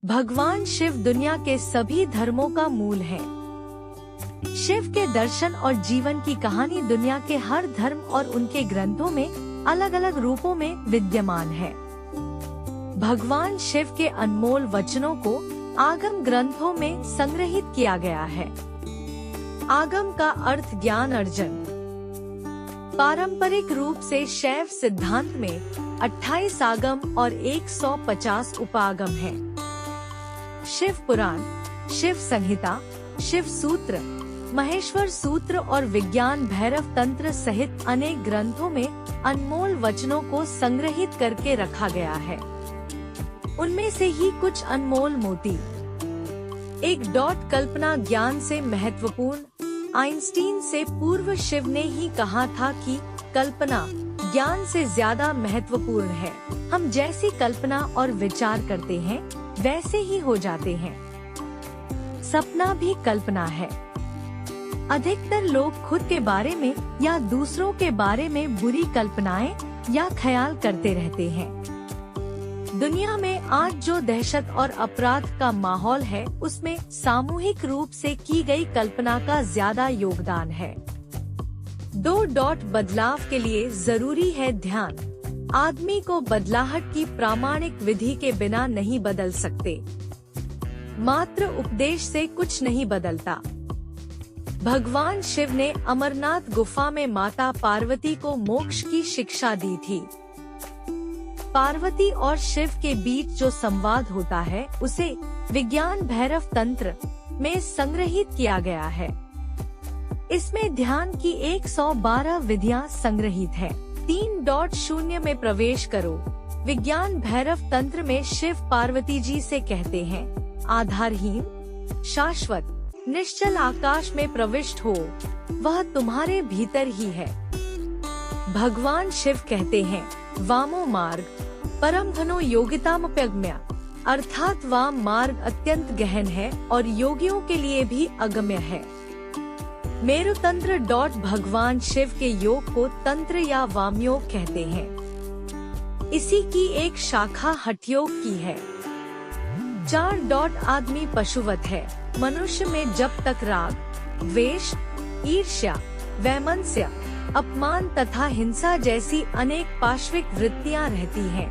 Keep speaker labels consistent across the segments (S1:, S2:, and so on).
S1: भगवान शिव दुनिया के सभी धर्मों का मूल है। शिव के दर्शन और जीवन की कहानी दुनिया के हर धर्म और उनके ग्रंथों में अलग अलग रूपों में विद्यमान है। भगवान शिव के अनमोल वचनों को आगम ग्रंथों में संग्रहित किया गया है। आगम का अर्थ ज्ञान अर्जन। पारंपरिक रूप से शैव सिद्धांत में 28 आगम और 150 उपागम है। शिव पुराण, शिव संहिता, शिव सूत्र, महेश्वर सूत्र और विज्ञान भैरव तंत्र सहित अनेक ग्रंथों में अनमोल वचनों को संग्रहित करके रखा गया है। उनमें से ही कुछ अनमोल मोती। कल्पना ज्ञान से महत्वपूर्ण। आइंस्टीन से पूर्व शिव ने ही कहा था कि कल्पना ज्ञान से ज्यादा महत्वपूर्ण है। हम जैसी कल्पना और विचार करते हैं वैसे ही हो जाते हैं। सपना भी कल्पना है। अधिकतर लोग खुद के बारे में या दूसरों के बारे में बुरी कल्पनाएं या ख्याल करते रहते हैं। दुनिया में आज जो दहशत और अपराध का माहौल है, उसमें सामूहिक रूप से की गई कल्पना का ज्यादा योगदान है। बदलाव के लिए जरूरी है ध्यान। आदमी को बदलाहट की प्रामाणिक विधि के बिना नहीं बदल सकते। मात्र उपदेश से कुछ नहीं बदलता। भगवान शिव ने अमरनाथ गुफा में माता पार्वती को मोक्ष की शिक्षा दी थी। पार्वती और शिव के बीच जो संवाद होता है, उसे विज्ञान भैरव तंत्र में संग्रहित किया गया है। इसमें ध्यान की 112 विधियां संग्रहित है। 3.0 में प्रवेश करो। विज्ञान भैरव तंत्र में शिव पार्वती जी से कहते हैं, आधारहीन, शाश्वत, निश्चल आकाश में प्रविष्ट हो, वह तुम्हारे भीतर ही है। भगवान शिव कहते हैं, वामो मार्ग, परम घनो योगितामप्यगम्य, अर्थात वाम मार्ग अत्यंत गहन है और योगियों के लिए भी अगम्य है। मेरुतंत्र भगवान शिव के योग को तंत्र या वामयोग कहते हैं। इसी की एक शाखा हठयोग की है। 4. आदमी पशुवत है। मनुष्य में जब तक राग, द्वेष, ईर्ष्या, वैमनस्य, अपमान तथा हिंसा जैसी अनेक पाशविक वृत्तियां रहती हैं,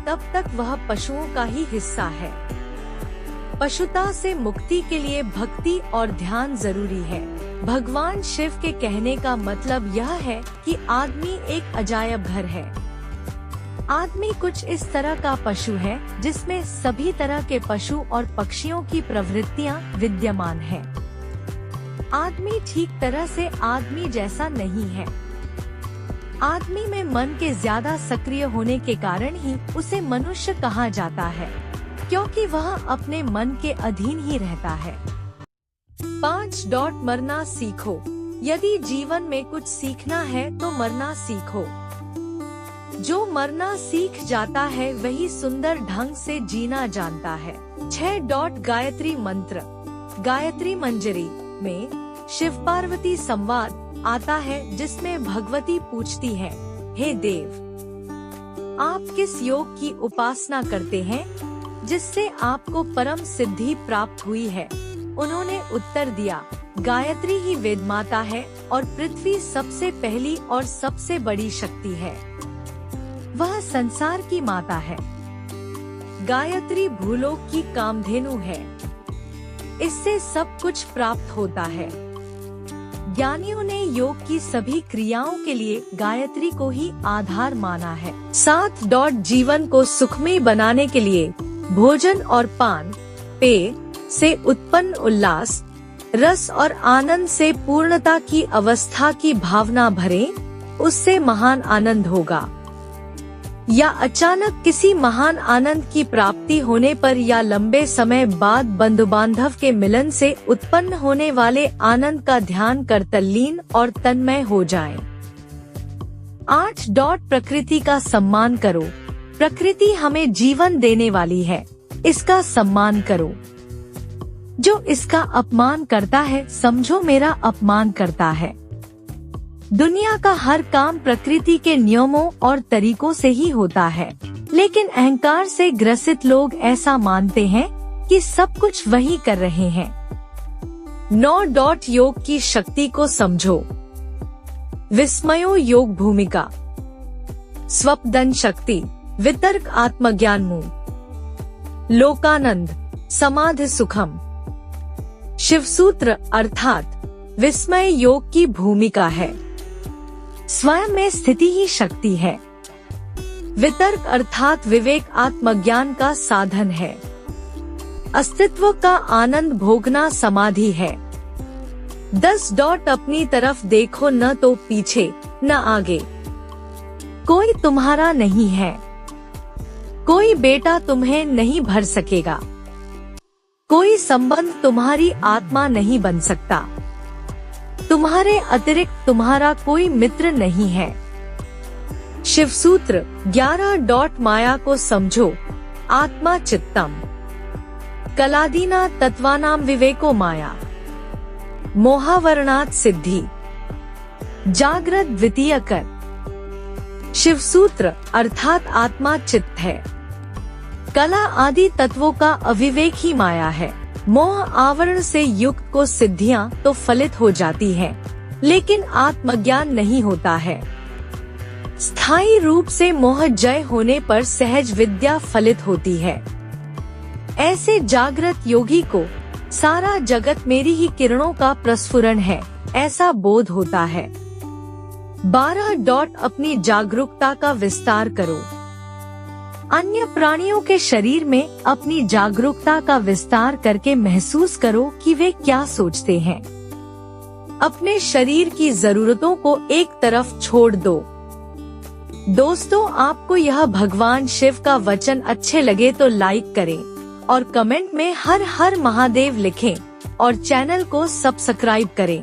S1: तब तक वह पशुओं का ही हिस्सा है। पशुता से मुक्ति के लिए भक्ति और ध्यान जरूरी है। भगवान शिव के कहने का मतलब यह है कि आदमी एक अजायब घर है। आदमी कुछ इस तरह का पशु है जिसमें सभी तरह के पशु और पक्षियों की प्रवृत्तियां विद्यमान हैं। आदमी ठीक तरह से आदमी जैसा नहीं है। आदमी में मन के ज्यादा सक्रिय होने के कारण ही उसे मनुष्य कहा जाता है, क्योंकि वह अपने मन के अधीन ही रहता है। 5. मरना सीखो। यदि जीवन में कुछ सीखना है तो मरना सीखो। जो मरना सीख जाता है वही सुंदर ढंग से जीना जानता है। 6. गायत्री मंत्र। गायत्री मंजरी में शिव पार्वती संवाद आता है, जिसमें भगवती पूछती है, हे देव, आप किस योग की उपासना करते हैं जिससे आपको परम सिद्धि प्राप्त हुई है? उन्होंने उत्तर दिया, गायत्री ही वेद माता है और पृथ्वी सबसे पहली और सबसे बड़ी शक्ति है। वह संसार की माता है। गायत्री भूलोक की कामधेनु है। इससे सब कुछ प्राप्त होता है। ज्ञानियों ने योग की सभी क्रियाओं के लिए गायत्री को ही आधार माना है। 7. जीवन को सुखमय बनाने के लिए भोजन और पान, पेय से उत्पन्न उल्लास, रस और आनंद से पूर्णता की अवस्था की भावना भरें, उससे महान आनंद होगा। या अचानक किसी महान आनंद की प्राप्ति होने पर या लंबे समय बाद बंधु बांधव के मिलन से उत्पन्न होने वाले आनंद का ध्यान कर तल्लीन और तन्मय हो जाएं। 8. प्रकृति का सम्मान करो। प्रकृति हमें जीवन देने वाली है, इसका सम्मान करो। जो इसका अपमान करता है, समझो मेरा अपमान करता है। दुनिया का हर काम प्रकृति के नियमों और तरीकों से ही होता है, लेकिन अहंकार से ग्रसित लोग ऐसा मानते हैं कि सब कुछ वही कर रहे हैं। 9. योग की शक्ति को समझो। विस्मयो योग भूमिका। स्वपदन शक्ति, वितर्क आत्मज्ञान मूल, लोकानंद, समाधि सुखम। शिवसूत्र अर्थात विस्मय योग की भूमिका है। स्वयं में स्थिति ही शक्ति है। वितर्क अर्थात विवेक आत्मज्ञान का साधन है। अस्तित्व का आनंद भोगना समाधि है। 10. अपनी तरफ देखो, न तो पीछे न आगे। कोई तुम्हारा नहीं है। कोई बेटा तुम्हें नहीं भर सकेगा। कोई संबंध तुम्हारी आत्मा नहीं बन सकता। तुम्हारे अतिरिक्त तुम्हारा कोई मित्र नहीं है। शिवसूत्र 11. माया को समझो। आत्मा चित्तम, कलादीना तत्वानाम विवेको माया, मोहावरणात् सिद्धि, जागृत द्वितीय कर। शिवसूत्र अर्थात आत्मा चित्त है। कला आदि तत्वों का अविवेक ही माया है। मोह आवरण से युक्त को सिद्धियां तो फलित हो जाती हैं, लेकिन आत्मज्ञान नहीं होता है। स्थायी रूप से मोह जय होने पर सहज विद्या फलित होती है। ऐसे जागृत योगी को सारा जगत मेरी ही किरणों का प्रस्फुरण है, ऐसा बोध होता है। 12. अपनी जागरूकता का विस्तार करो। अन्य प्राणियों के शरीर में अपनी जागरूकता का विस्तार करके महसूस करो कि वे क्या सोचते हैं। अपने शरीर की जरूरतों को एक तरफ छोड़ दो। दोस्तों, आपको यह भगवान शिव का वचन अच्छे लगे तो लाइक करें और कमेंट में हर हर महादेव लिखें और चैनल को सब्सक्राइब करें।